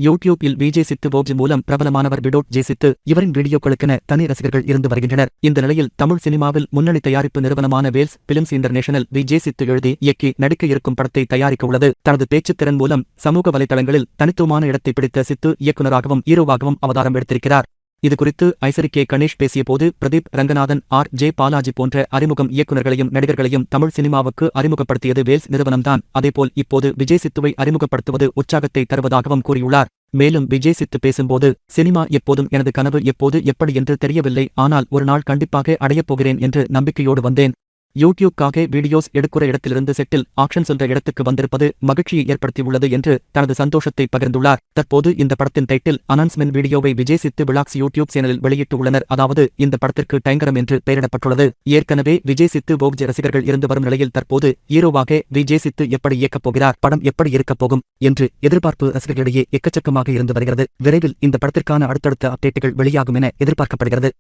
யூடியூப்பில் விஜய் சித்து வோப்ஜ் மூலம் பிரபலமானவர் விடோட் ஜே சித்து. இவரின் வீடியோக்களுக்கென தனி ரசிகர்கள் இருந்து வருகின்றனர். இந்த நிலையில் தமிழ் சினிமாவில் முன்னணி தயாரிப்பு நிறுவனமான வேல்ஸ் பிலிம்ஸ் இன்டர்நேஷனல் விஜய் சித்து எழுதி இயக்கி நடிக்க இருக்கும் படத்தை தயாரிக்க உள்ளது. தனது பேச்சுத்திறன் மூலம் சமூக வலைதளங்களில் தனித்துவமான இடத்தை பிடித்த சித்து இயக்குநராகவும் ஹீரோவாகவும் அவதாரம் எடுத்திருக்கிறார். இதுகுறித்து ஐசரி கே கணேஷ் பேசியபோது, பிரதீப் ரங்கநாதன், ஜே பாலாஜி போன்ற அறிமுகம் இயக்குநர்களையும் நடிகர்களையும் தமிழ் சினிமாவுக்கு அறிமுகப்படுத்தியது வேல்ஸ் நிறுவனம்தான். அதேபோல் இப்போது விஜய் சித்துவை அறிமுகப்படுத்துவது உற்சாகத்தை தருவதாகவும் கூறியுள்ளார். மேலும் விஜய் சித்து பேசும்போது, சினிமா எப்போதும் எனது கனவு, எப்போது எப்படி என்று தெரியவில்லை, ஆனால் ஒரு நாள் கண்டிப்பாக அடையப் போகிறேன் என்று நம்பிக்கையோடு வந்தேன். யூடியூப்காக வீடியோஸ் எடுக்கிற இடத்திலிருந்து செட்டில் ஆக்ஷன் சொல்ற இடத்துக்கு வந்திருப்பது மகிழ்ச்சியை ஏற்படுத்தியுள்ளது என்று தனது சந்தோஷத்தை பகிர்ந்துள்ளார். தற்போது இந்த படத்தின் டைட்டில் அனௌன்ஸ்மென்ட் வீடியோவை விஜய் சித்து விளாக்ஸ் யூடியூப் சேனலில் வெளியிட்டு உள்ளனர். அதாவது இந்த படத்திற்கு டைங்கரம் என்று பெயரிடப்பட்டுள்ளது. ஏற்கனவே விஜய் சித்து வோப்ஜ் ரசிகர்கள் இருந்து வரும் நிலையில் தற்போது ஹீரோவாக விஜய் சித்து எப்படி இயக்கப் போகிறார், படம் எப்படி இருக்கப் போகும் என்று எதிர்பார்ப்பு ரசிகர்களிடையே எக்கச்சக்கமாக இருந்து வருகிறது. விரைவில் இந்த படத்திற்கான அடுத்தடுத்த அப்டேட்டுகள் வெளியாகும் என எதிர்பார்க்கப்படுகிறது.